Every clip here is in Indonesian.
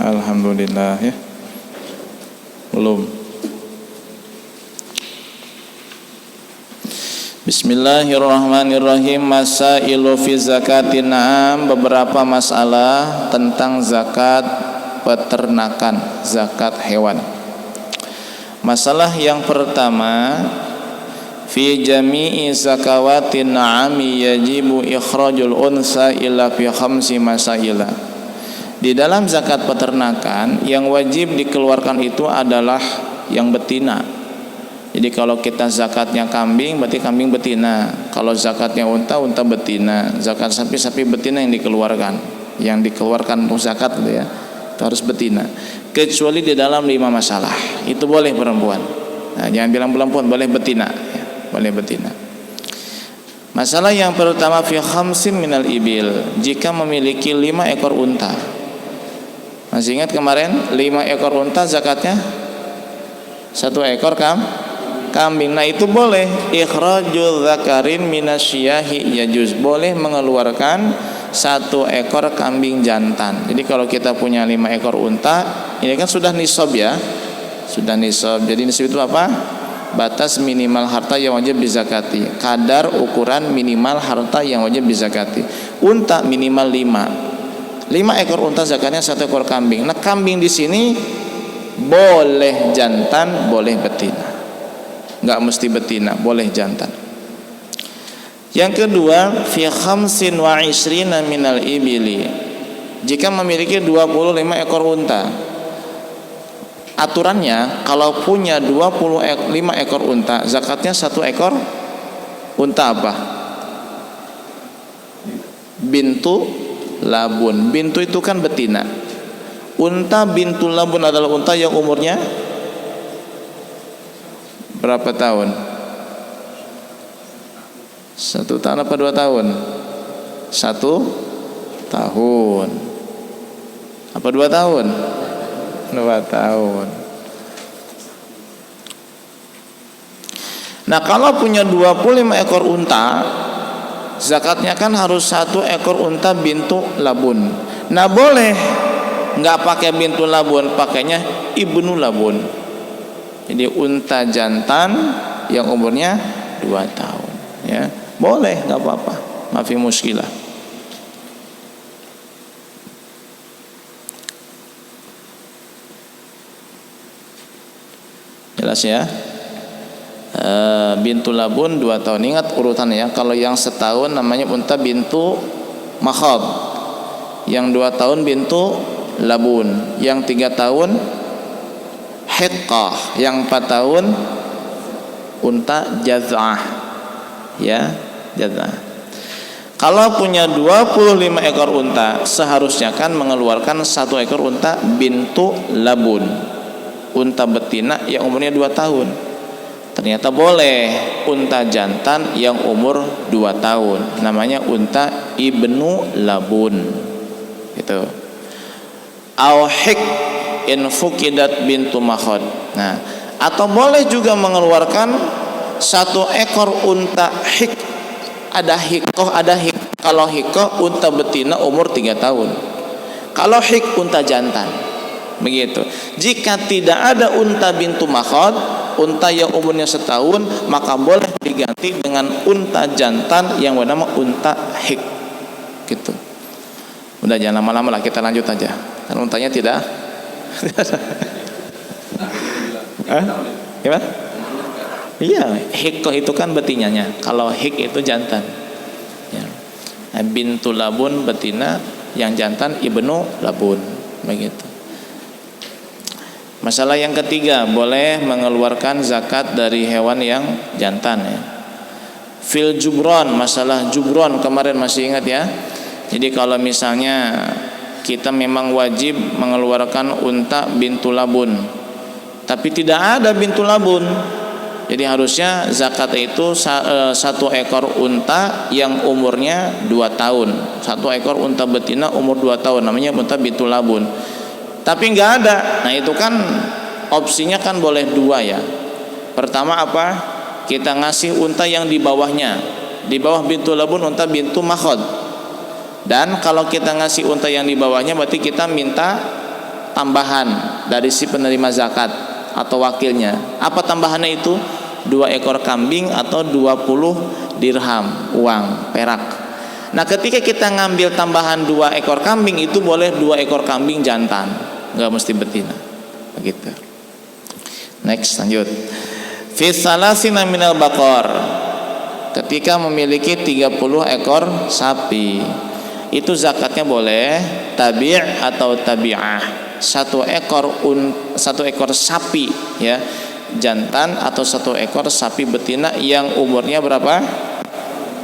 Alhamdulillah ya. Belum. Bismillahirrahmanirrahim. Masailu fi zakatin na'am. Beberapa masalah tentang zakat peternakan, zakat hewan. Masalah yang pertama, fi jami'i zakawatin na'ami yajibu ikhrajul unsa illa fi khamsi masailah. Di dalam zakat peternakan yang wajib dikeluarkan itu adalah yang betina. Jadi kalau kita zakatnya kambing berarti kambing betina. Kalau zakatnya unta, unta betina. Zakat sapi, sapi betina yang dikeluarkan. Yang dikeluarkan untuk zakat itu ya, itu harus betina. Kecuali di dalam 5 masalah. Itu boleh perempuan. Nah, jangan bilang perempuan, boleh betina ya, boleh betina. Masalah yang pertama, fi khamsin minal ibil, jika memiliki 5 ekor unta. Masih ingat kemarin 5 ekor unta zakatnya 1 ekor kambing. Nah itu boleh ikhrajul zakarin minasyiyahi yajuz, boleh mengeluarkan 1 ekor kambing jantan. Jadi kalau kita punya 5 ekor unta, ini kan sudah nisab ya, sudah nisab. Jadi nisab itu apa? Batas minimal harta yang wajib dizakati, kadar ukuran minimal harta yang wajib dizakati. Unta minimal 5 ekor unta zakatnya 1 ekor kambing. Nah kambing di sini boleh jantan, boleh betina. Enggak mesti betina, boleh jantan. Yang kedua, fi khamsin wa ishrina minal ibili, jika memiliki 25 ekor unta. Aturannya kalau punya 25 ekor unta, zakatnya 1 ekor unta apa? Bintu labun. Bintu itu kan betina. Unta bintu labun adalah unta yang umurnya berapa tahun? 1 tahun apa 2 tahun? 1 tahun. Apa 2 tahun? 2 tahun. Nah kalau punya 25 ekor unta, zakatnya kan harus 1 ekor unta bintu labun. Nah boleh nggak pakai bintu labun, pakainya ibnu labun. Jadi unta jantan yang umurnya 2 tahun ya, boleh, nggak apa-apa, mafi muskilah. Jelas ya. Bintu labun 2 tahun. Ingat urutannya ya. Kalau yang setahun namanya unta bintu makhad, yang 2 tahun bintu labun, yang 3 tahun hiqqah, yang 4 tahun unta jaz'ah ya, jaz'ah. Kalau punya 25 ekor unta, seharusnya kan mengeluarkan 1 ekor unta bintu labun, unta betina yang umurnya 2 tahun. Ternyata boleh unta jantan yang umur 2 tahun, namanya unta ibnu labun gitu. Auhik in fukidat bintu makhod. Nah, atau boleh juga mengeluarkan 1 ekor unta hik. Ada hikoh, ada hik. Kalau hikoh unta betina umur 3 tahun. Kalau hik unta jantan. Begitu. Jika tidak ada unta bintu makhod, unta yang umurnya 1 tahun, maka boleh diganti dengan unta jantan yang bernama unta hik. Gitu. Udah jangan lama-lama lah, kita lanjut aja. Kan untanya tidak. Gimana? Iya, hikoh itu kan betinanya. Kalau hik itu jantan. Ya. Nah, bintu labun betina, yang jantan ibnu labun. Begitu. Masalah yang ketiga, boleh mengeluarkan zakat dari hewan yang jantan ya. Fil jubron, masalah jubron kemarin masih ingat ya. Jadi kalau misalnya kita memang wajib mengeluarkan unta bintu labun, tapi tidak ada bintu labun, jadi harusnya zakat itu 1 ekor unta yang umurnya 2 tahun, 1 ekor unta betina umur 2 tahun, namanya unta bintu labun. Tapi nggak ada. Nah itu kan opsinya kan boleh 2 ya. Pertama apa? Kita ngasih unta yang di bawahnya, di bawah bintu labun unta bintu makhod. Dan kalau kita ngasih unta yang di bawahnya berarti kita minta tambahan dari si penerima zakat atau wakilnya. Apa tambahannya itu? 2 ekor kambing atau 20 dirham uang perak. Nah, ketika kita ngambil tambahan 2 ekor kambing itu boleh 2 ekor kambing jantan, nggak mesti betina. Begitu. Next, lanjut. Fi salasina minal baqar. Ketika memiliki 30 ekor sapi, itu zakatnya boleh tabi' atau tabi'ah. 1 ekor sapi ya, jantan atau 1 ekor sapi betina yang umurnya berapa?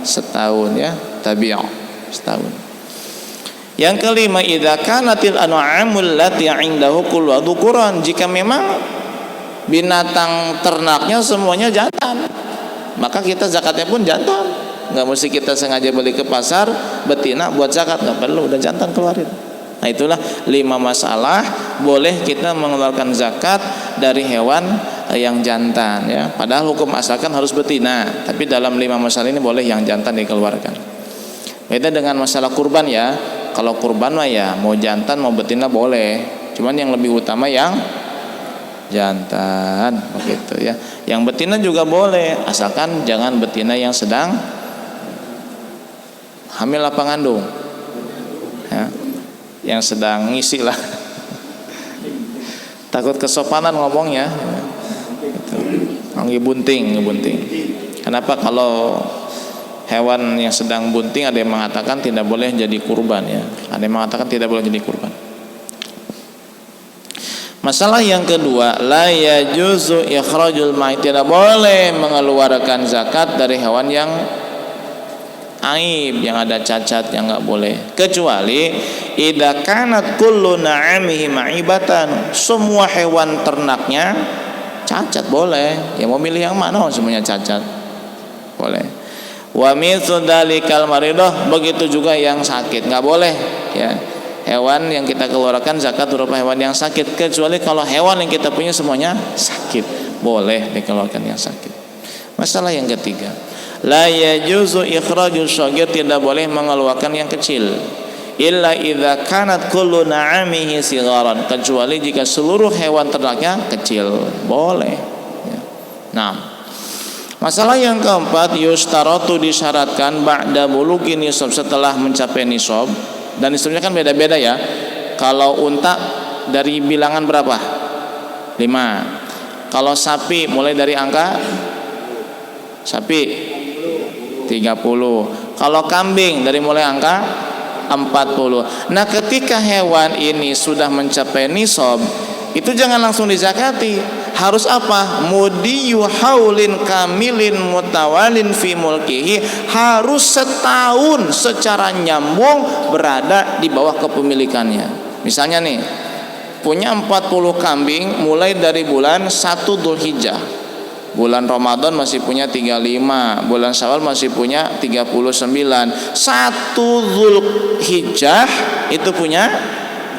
Setahun ya, tabi'ah, setahun. Yang kelima, idza kanatil an'amul lati 'indahu kullu dhukuran. Jika memang binatang ternaknya semuanya jantan, maka kita zakatnya pun jantan. Nggak mesti kita sengaja beli ke pasar betina buat zakat, nggak perlu, udah jantan keluarin. Nah, itulah 5 masalah boleh kita mengeluarkan zakat dari hewan yang jantan ya. Padahal hukum asalkan harus betina, tapi dalam 5 masalah ini boleh yang jantan dikeluarkan. Beda dengan masalah kurban ya. Kalau kurban mah ya mau jantan mau betina boleh, cuman yang lebih utama yang jantan begitu ya. Yang betina juga boleh, asalkan jangan betina yang sedang hamil apa ngandung ya, yang sedang ngisi lah. Takut kesopanan ngomongnya gitu. Ngebunting. Kenapa? Kalau hewan yang sedang bunting ada yang mengatakan tidak boleh jadi kurban ya, ada yang mengatakan tidak boleh jadi kurban. Masalah yang kedua, la yajuzu ikhrajul ma'id. Tidak boleh mengeluarkan zakat dari hewan yang aib, yang ada cacat, yang enggak boleh. Kecuali idza kanat kullu na'amihi ma'ibatan. Semua hewan ternaknya cacat boleh. Ya mau milih yang mana? Semuanya cacat. Boleh. Wa mithlu dalikal maridah, begitu juga yang sakit, enggak boleh ya. Hewan yang kita keluarkan zakat berupa hewan yang sakit, kecuali kalau hewan yang kita punya semuanya sakit, boleh dikeluarkan yang sakit. Masalah yang ketiga, la yajuzu ikhrajus shaghir. Tidak boleh mengeluarkan yang kecil, illa idza kanat kullu na'amihi sigharan. Kecuali jika seluruh hewan ternaknya kecil, boleh ya. Nah, masalah yang keempat, yustaratu, disyaratkan ba'da bulughi nisab, setelah mencapai nisab. Dan nisabnya kan beda-beda ya. Kalau unta dari bilangan berapa? 5. Kalau sapi mulai dari angka sapi 30. Kalau kambing dari mulai angka 40. Nah, ketika hewan ini sudah mencapai nisab, itu jangan langsung dizakati. Harus apa? Mudiyu haulin kamilin mutawalin fi mulkihi. Harus setahun secara nyambung berada di bawah kepemilikannya. Misalnya nih, punya 40 kambing mulai dari bulan 1 Dzulhijjah. Bulan Ramadan masih punya 35, bulan Syawal masih punya 39. 1 Dzulhijjah itu punya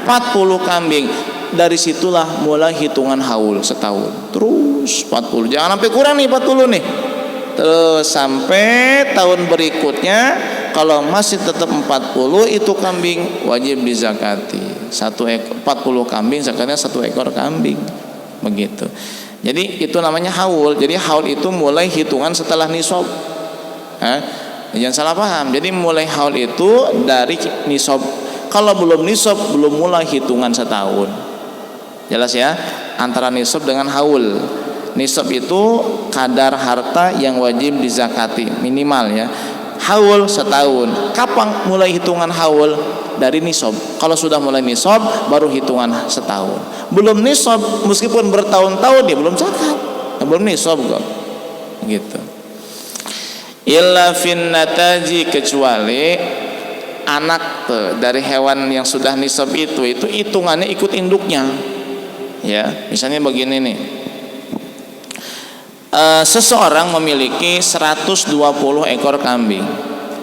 40 kambing. Dari situlah mulai hitungan haul setahun. Terus 40, jangan sampai kurang nih 40 nih. Terus sampai tahun berikutnya kalau masih tetap 40 itu kambing wajib dizakati. 40 kambing zakatnya 1 ekor kambing. Begitu. Jadi itu namanya haul. Jadi haul itu mulai hitungan setelah nisab. Jangan salah paham. Jadi mulai haul itu dari nisab. Kalau belum nisab belum mulai hitungan setahun. Jelas ya, antara nisab dengan haul. Nisab itu kadar harta yang wajib dizakati minimal ya. Haul setahun. Kapan mulai hitungan haul? Dari nisab. Kalau sudah mulai nisab baru hitungan setahun. Belum nisab meskipun bertahun-tahun dia belum zakat. Belum nisab kok. Gitu. Illa fin nataji, kecuali anak dari hewan yang sudah nisab itu hitungannya ikut induknya. Ya, misalnya begini nih. Seseorang memiliki 120 ekor kambing.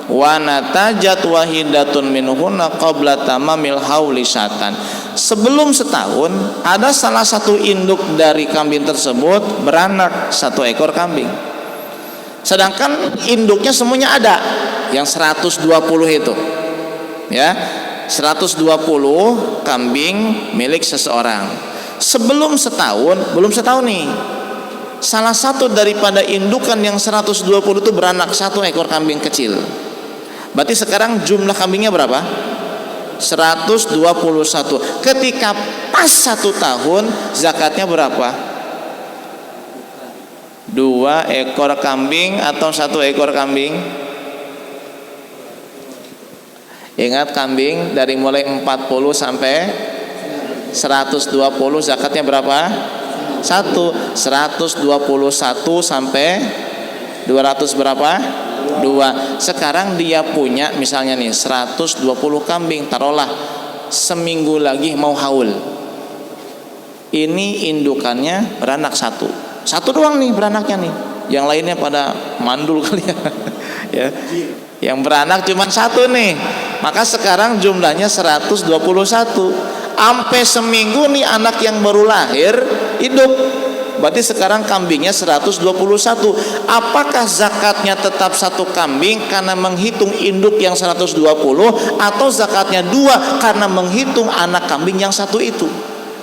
Wa natajat wahidatun minhunna qabla tamamil hauli syatan. Sebelum setahun ada salah satu induk dari kambing tersebut beranak 1 ekor kambing. Sedangkan induknya semuanya ada yang 120 itu. Ya. 120 kambing milik seseorang. Sebelum setahun, belum setahun nih, salah satu daripada indukan yang 120 itu beranak, satu ekor kambing kecil. Berarti sekarang jumlah kambingnya berapa? 121. Ketika pas 1 tahun, zakatnya berapa? 2 ekor kambing atau 1 ekor kambing? Ingat, kambing dari mulai 40 sampai 120 zakatnya berapa? 1. 121 sampai 200 berapa? 2. Sekarang dia punya misalnya nih 120 kambing, taruhlah seminggu lagi mau haul. Ini indukannya beranak 1 doang nih beranaknya nih. Yang lainnya pada mandul kali ya. Ya. Yang beranak cuma 1 nih. Maka sekarang jumlahnya 121. Sampai seminggu nih anak yang baru lahir hidup. Berarti sekarang kambingnya 121. Apakah zakatnya tetap 1 kambing karena menghitung induk yang 120, atau zakatnya 2 karena menghitung anak kambing yang 1 itu?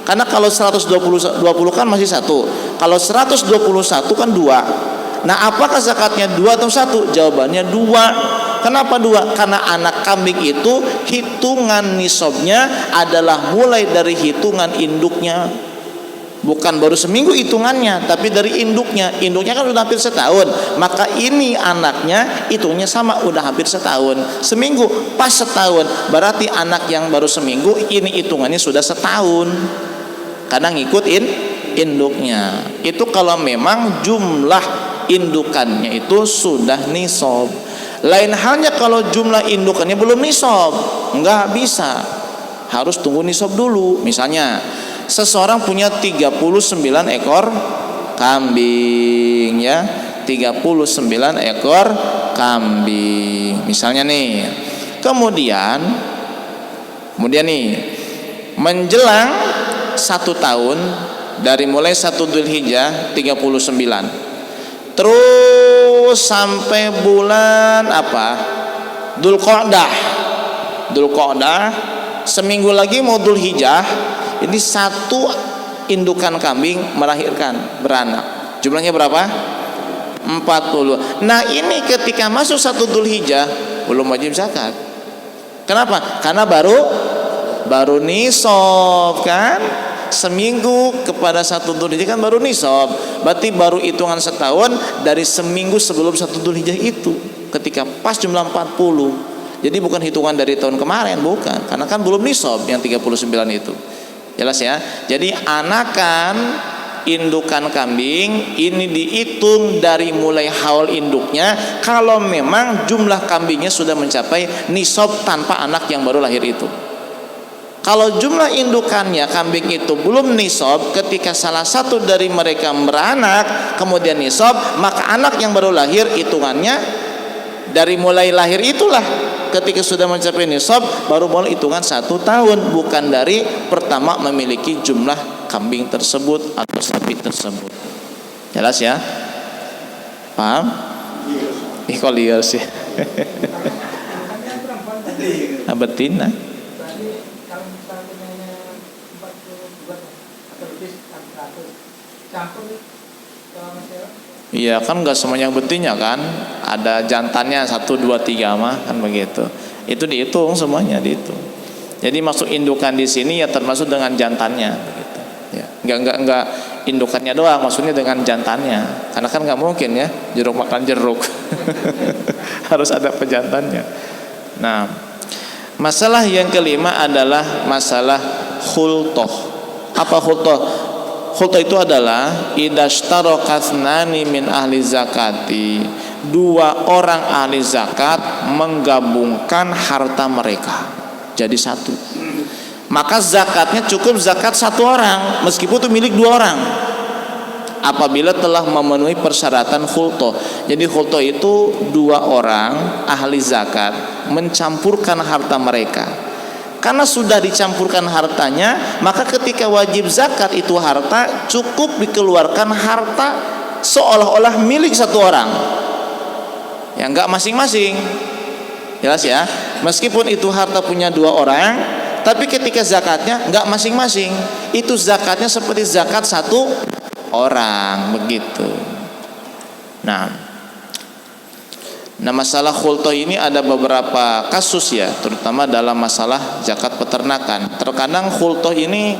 Karena kalau 120 kan masih 1. Kalau 121 kan 2. Nah, apakah zakatnya 2 atau 1? Jawabannya 2. Kenapa 2? Karena anak kambing itu hitungan nisabnya adalah mulai dari hitungan induknya. Bukan baru seminggu hitungannya, tapi dari induknya. Induknya kan udah hampir setahun. Maka ini anaknya hitungnya sama, udah hampir setahun. Seminggu pas setahun, berarti anak yang baru seminggu ini hitungannya sudah setahun. Karena ngikutin induknya. Itu kalau memang jumlah indukannya itu sudah nisab. Lain halnya kalau jumlah indukannya belum nisab, nggak bisa, harus tunggu nisab dulu. Misalnya seseorang punya 39 ekor kambing ya, 39 ekor kambing misalnya nih. Kemudian nih menjelang 1 tahun, dari mulai 1 Dzulhijjah 39 terus sampai bulan apa? Dzulqa'dah, seminggu lagi mau Dzulhijjah, ini 1 indukan kambing melahirkan, beranak. Jumlahnya berapa? 40. Nah, ini ketika masuk 1 Dzulhijjah belum wajib zakat. Kenapa? Karena baru nisab kan? Seminggu kepada 1 Dzulhijjah kan baru nisab. Berarti baru hitungan setahun dari seminggu sebelum 1 Dzulhijjah itu, ketika pas jumlah 40. Jadi bukan hitungan dari tahun kemarin, bukan. Karena kan belum nisab yang 39 itu. Jelas ya? Jadi anakan indukan kambing ini dihitung dari mulai haul induknya kalau memang jumlah kambingnya sudah mencapai nisab tanpa anak yang baru lahir itu. Kalau jumlah indukannya kambing itu belum nisab, ketika salah satu dari mereka beranak kemudian nisab, maka anak yang baru lahir hitungannya dari mulai lahir itulah, ketika sudah mencapai nisab baru mulai hitungan 1 tahun, bukan dari pertama memiliki jumlah kambing tersebut atau sapi tersebut. Jelas ya? Paham? Kok liar sih? Betina. Iya kan nggak semuanya betinnya kan, ada jantannya 1, 2, 3 mah kan begitu. Itu dihitung semuanya dihitung. Jadi masuk indukan di sini ya termasuk dengan jantannya begitu. Ya, enggak indukannya doang, maksudnya dengan jantannya. Karena kan nggak mungkin ya jeruk makan jeruk. Harus ada pejantannya. Nah, masalah yang kelima adalah masalah khultoh. Apa khultoh? Khultoh itu adalah idashtarokathnani min ahli zakati, 2 orang ahli zakat menggabungkan harta mereka jadi 1. Maka zakatnya cukup zakat 1 orang meskipun itu milik 2 orang, apabila telah memenuhi persyaratan khultoh. Jadi khultoh itu 2 orang ahli zakat mencampurkan harta mereka. Karena sudah dicampurkan hartanya, maka ketika wajib zakat itu harta cukup dikeluarkan harta seolah-olah milik 1 orang, ya enggak masing-masing. Jelas ya? Meskipun itu harta punya dua orang, tapi ketika zakatnya nggak masing-masing, itu zakatnya seperti zakat satu orang begitu. Nah, masalah khultoh ini ada beberapa kasus ya, terutama dalam masalah zakat peternakan. Terkadang khultoh ini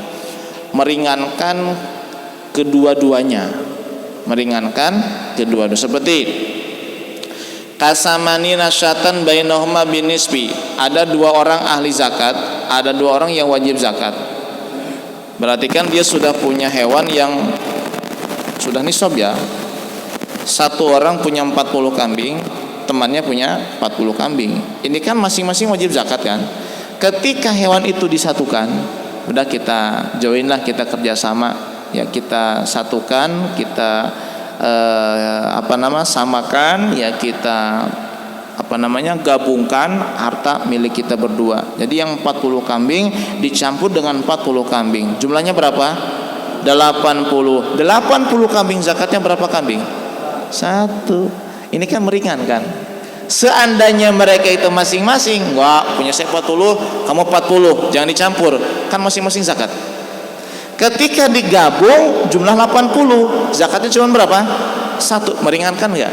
meringankan kedua-duanya, seperti kasamani nasyatan bainahuma binisbi. Ada dua orang ahli zakat, ada dua orang yang wajib zakat. Berarti kan dia sudah punya hewan yang sudah nisab ya. Satu orang punya 40 kambing, temannya punya 40 kambing. Ini kan masing-masing wajib zakat kan. Ketika hewan itu disatukan, udah kita join lah, kita kerjasama ya, kita satukan, kita samakan ya, kita gabungkan harta milik kita berdua. Jadi yang 40 kambing dicampur dengan 40 kambing. Jumlahnya berapa? 80. 80 kambing, zakatnya berapa kambing? 1. Ini kan meringankan. Seandainya mereka itu masing-masing, enggak, punya saya 40, kamu 40, jangan dicampur, kan masing-masing zakat. Ketika digabung jumlah 80, zakatnya cuma berapa? 1. Meringankan enggak?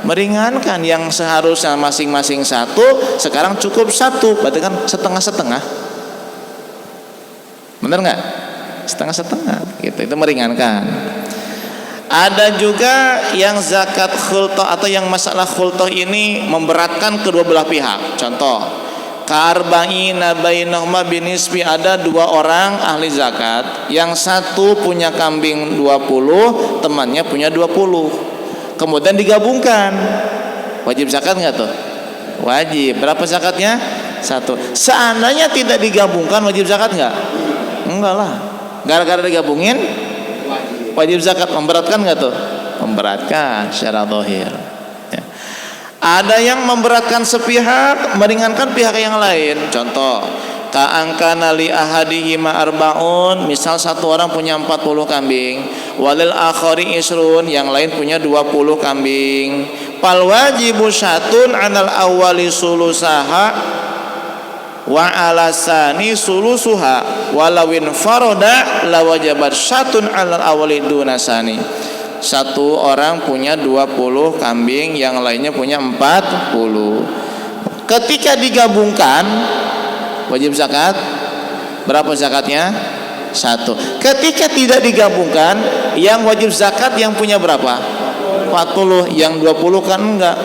Meringankan. Yang seharusnya masing-masing 1, sekarang cukup 1, berarti kan setengah-setengah. Benar enggak? Setengah-setengah gitu. Itu meringankan. Ada juga yang zakat khultoh atau yang masalah khultoh ini memberatkan kedua belah pihak. Contoh, karba'ina bainahuma binisbi. Ada dua orang ahli zakat, yang satu punya kambing 20, temannya punya 20. Kemudian digabungkan. Wajib zakat enggak tuh? Wajib. Berapa zakatnya? 1. Seandainya tidak digabungkan, wajib zakat enggak? Enggak lah. Gara-gara digabungin wajib zakat. Memberatkan enggak tuh? Memberatkan secara zahir ya. Ada yang memberatkan sepihak, meringankan pihak yang lain. Contoh, ka'angkana li ahadihima arba'un. Misal satu orang punya 40 kambing, walil akhari isrun, yang lain punya 20 kambing. Fal wajibu syatun 'alal awwali sulusaha wa 'alasani sulusuha walawin faroda la wajabat syatun 'alal awwali dunasani. Satu orang punya 20 kambing, yang lainnya punya 40. Ketika digabungkan wajib zakat. Berapa zakatnya? 1. Ketika tidak digabungkan, yang wajib zakat yang punya berapa? 40. Yang 20 kan enggak.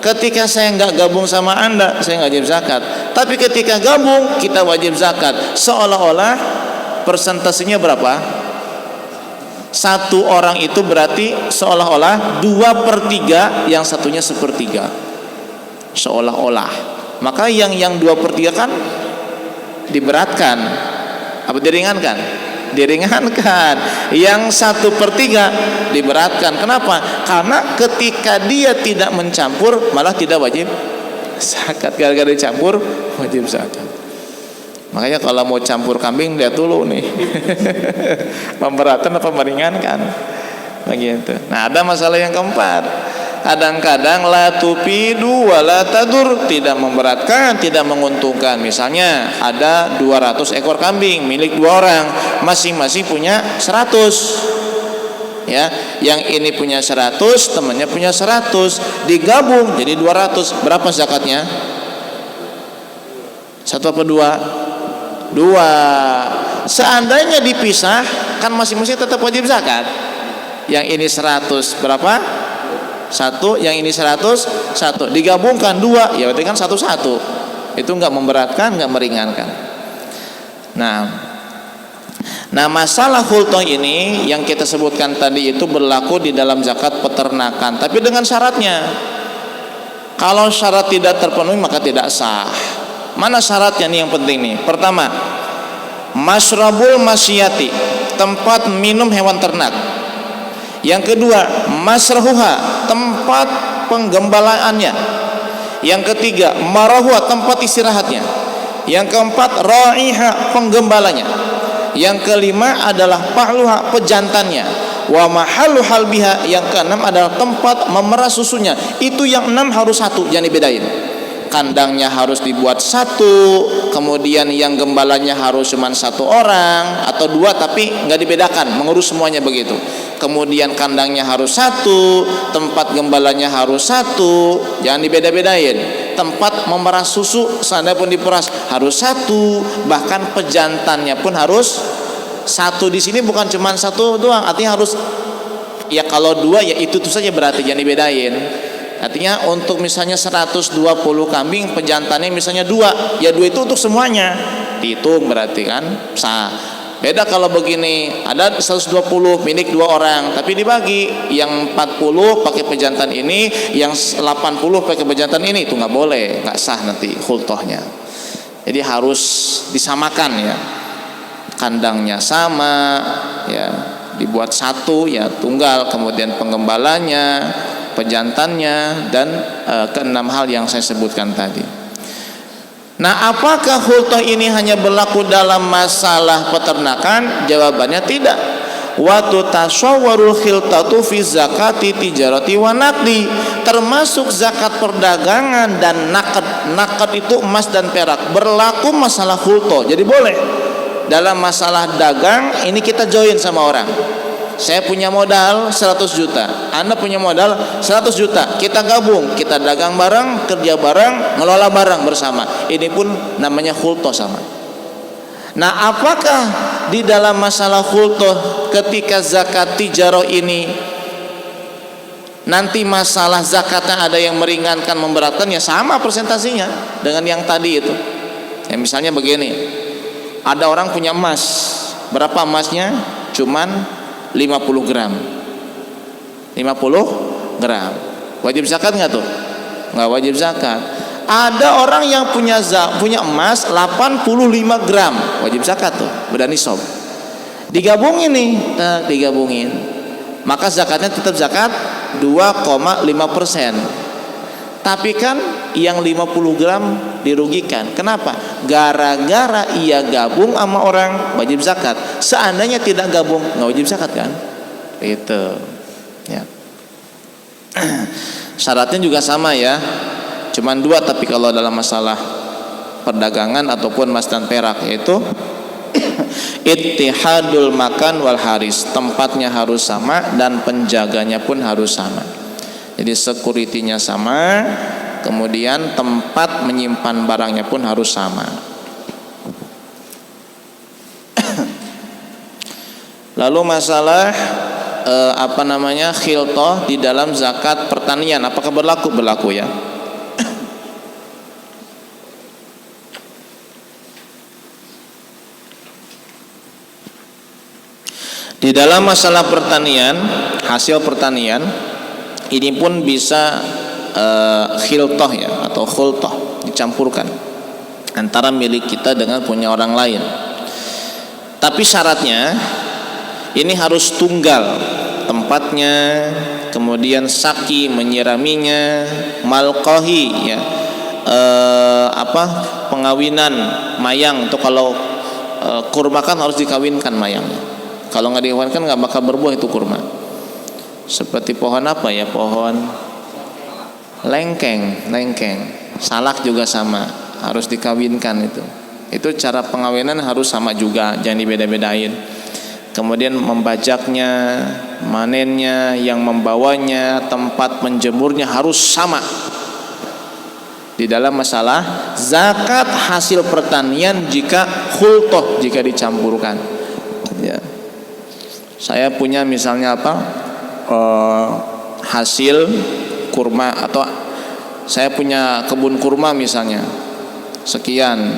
Ketika saya enggak gabung sama Anda, saya enggak wajib zakat. Tapi ketika gabung, kita wajib zakat. Seolah-olah persentasenya berapa? Satu orang itu berarti seolah-olah 2/3, yang satunya 1/3. Seolah-olah. Maka yang 2/3 kan diberatkan. Apa diringankan? Diringankan. Yang 1/3 diberatkan. Kenapa? Karena ketika dia tidak mencampur, malah tidak wajib zakat. Gara-gara dicampur wajib zakat. Makanya kalau mau campur kambing, lihat dulu nih memberatkan apa meringankan begitu. Nah, ada masalah yang keempat. Kadang-kadang la tufidu wa la tadur, tidak memberatkan, tidak menguntungkan. Misalnya ada 200 ekor kambing milik dua orang, masing-masing punya 100. Ya, yang ini punya 100, temannya punya 100, digabung jadi 200. Berapa zakatnya? 1 apa 2? 2. Seandainya dipisah, kan masing-masing tetap wajib zakat. Yang ini 100 berapa? 1. Yang ini 100, 1. Digabungkan 2, ya berarti kan 1-1. Itu enggak memberatkan, enggak meringankan. Nah, masalah khultoh ini yang kita sebutkan tadi itu berlaku di dalam zakat peternakan, tapi dengan syaratnya. Kalau syarat tidak terpenuhi maka tidak sah. Mana syaratnya nih yang penting nih? Pertama, masrabul masyiyati, tempat minum hewan ternak. Yang kedua, masrahuha, tempat penggembalaannya. Yang ketiga, marahuha, tempat istirahatnya. Yang keempat, ra'iha, penggembalanya. Yang kelima adalah pahluha, pejantannya. Wa mahallu halbiha, yang keenam adalah tempat memerah susunya. Itu yang 6 harus 1, jangan dibedain. kandangnya harus dibuat satu, kemudian yang gembalanya harus cuma satu orang atau dua, tapi nggak dibedakan, mengurus semuanya begitu. Kemudian kandangnya harus satu, tempat gembalanya harus satu, jangan dibeda-bedain. Tempat memerah susu seandainya pun diperas harus satu, bahkan pejantannya pun harus satu. Di sini bukan cuma satu doang, artinya harus, ya kalau dua ya itu saja, berarti jangan dibedain. Artinya untuk misalnya 120 kambing, pejantannya misalnya 2, ya 2 itu untuk semuanya, dihitung berarti kan sah. Beda kalau begini, ada 120 milik 2 orang, tapi dibagi, yang 40 pakai pejantan ini, yang 80 pakai pejantan ini, itu nggak boleh, nggak sah nanti khultohnya. Jadi harus disamakan ya, kandangnya sama ya, dibuat satu ya tunggal, kemudian penggembalanya, pejantannya, dan keenam hal yang saya sebutkan tadi. Nah, apakah khultoh ini hanya berlaku dalam masalah peternakan? Jawabannya tidak. Wa tutasawwarul khiltatu fi zakati tijarati wa naqdi, termasuk zakat perdagangan dan naqd. Naqd itu emas dan perak, berlaku masalah khultoh. Jadi boleh dalam masalah dagang ini kita join sama orang. Saya punya modal 100 juta, Anda punya modal 100 juta, kita gabung, kita dagang bareng, kerja bareng, ngelola bareng bersama. Ini pun namanya khultoh sama. Nah, apakah di dalam masalah khultoh ketika zakat tijarah ini nanti masalah zakatnya ada yang meringankan, memberatkan? Ya sama presentasinya dengan yang tadi itu. Ya misalnya begini, ada orang punya emas, berapa emasnya? Cuman 50 gram. 50 gram. Wajib zakat nggak tuh? Nggak wajib zakat. Ada orang yang punya emas 85 gram, wajib zakat tuh, udah nisab. Digabungin nih, digabungin. Maka zakatnya tetap zakat 2,5%. Tapi kan yang 50 gram dirugikan. Kenapa? Gara-gara ia gabung sama orang, wajib zakat. Seandainya tidak gabung, nggak wajib zakat kan? Itu. Ya. Syaratnya juga sama ya. Cuman 2, tapi kalau dalam masalah perdagangan ataupun emas dan perak, yaitu ittihadul makan wal haris, tempatnya harus sama dan penjaganya pun harus sama. Jadi security-nya sama, kemudian tempat menyimpan barangnya pun harus sama. Lalu masalah khiltoh di dalam zakat pertanian, apakah berlaku? Berlaku ya. Di dalam masalah pertanian, hasil pertanian ini pun bisa khiltoh ya, atau khultoh, dicampurkan antara milik kita dengan punya orang lain. Tapi syaratnya ini harus tunggal tempatnya, kemudian saki menyiraminya, malqahi ya, pengawinan mayang. Itu kalau kurma kan harus dikawinkan mayangnya. Kalau nggak dikawinkan nggak bakal berbuah itu kurma. Seperti pohon apa ya, pohon lengkeng. Salak juga sama, harus dikawinkan itu. Itu cara pengawinan harus sama juga, jangan dibeda-bedain. Kemudian membajaknya, manennya, yang membawanya, tempat menjemurnya harus sama. Di dalam masalah zakat hasil pertanian jika khultoh, jika dicampurkan ya. Saya punya misalnya hasil kurma, atau saya punya kebun kurma misalnya sekian,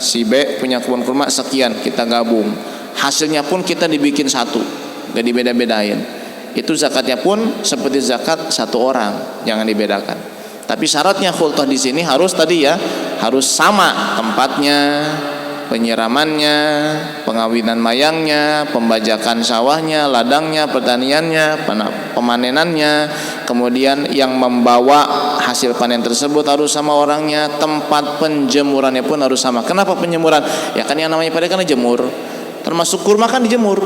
si B punya kebun kurma sekian, kita gabung, hasilnya pun kita dibikin satu, gak dibeda-bedain. Itu zakatnya pun seperti zakat satu orang, jangan dibedakan. Tapi syaratnya khultoh di sini harus tadi ya, harus sama tempatnya, penyiramannya, pengawinan mayangnya, pembajakan sawahnya, ladangnya, pertaniannya, pemanenannya, kemudian yang membawa hasil panen tersebut harus sama orangnya, tempat penjemurannya pun harus sama. Kenapa penjemuran? Ya kan yang namanya pada kan jemur, termasuk kurma kan dijemur.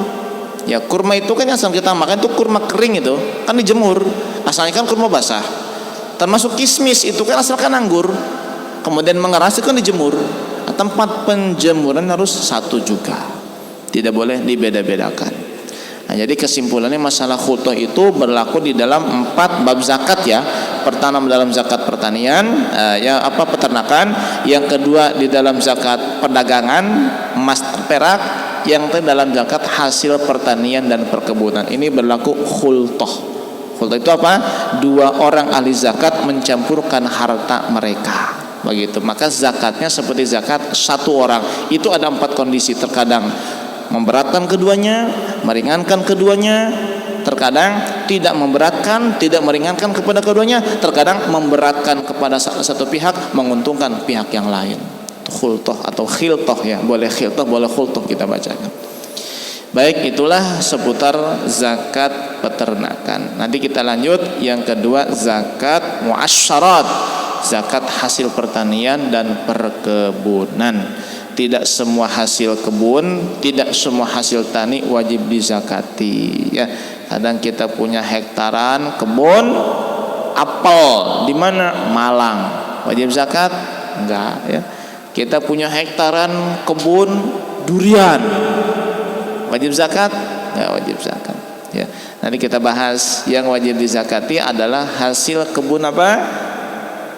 Ya kurma itu kan yang kita makan itu kurma kering, itu kan dijemur. Asalnya kan kurma basah. Termasuk kismis itu kan asalkan anggur. kemudian mengeras itu kan dijemur. Tempat penjemuran harus satu juga, tidak boleh dibeda-bedakan. Nah, jadi kesimpulannya masalah khultoh itu berlaku di dalam 4 bab zakat ya. Pertama dalam zakat pertanian, peternakan. Yang kedua di dalam zakat perdagangan, emas perak. Yang ketiga dalam zakat hasil pertanian dan perkebunan. Ini berlaku khultoh. Khultoh itu apa? 2 orang ahli zakat mencampurkan harta mereka. Begitu. Maka zakatnya seperti zakat 1 orang. Itu ada 4 kondisi. Terkadang memberatkan keduanya, meringankan keduanya, terkadang tidak memberatkan, tidak meringankan kepada keduanya, terkadang memberatkan kepada salah satu pihak, menguntungkan pihak yang lain. Khultoh atau khiltoh ya, boleh khiltoh, boleh khultoh kita bacakan. Baik, itulah seputar zakat peternakan. Nanti kita lanjut yang kedua, zakat muasyarat, zakat hasil pertanian dan perkebunan. Tidak semua hasil kebun, tidak semua hasil tani wajib dizakati ya. Kadang kita punya hektaran kebun apel di mana? Malang. Wajib zakat? Enggak ya. Kita punya hektaran kebun durian. Wajib zakat? Enggak wajib zakat ya. Nanti kita bahas yang wajib dizakati adalah hasil kebun apa?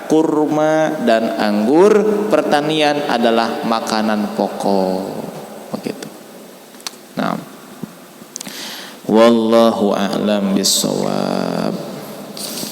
Kurma dan anggur. Pertanian adalah makanan pokok. Begitu. Nah, wallahu a'lam bishawab.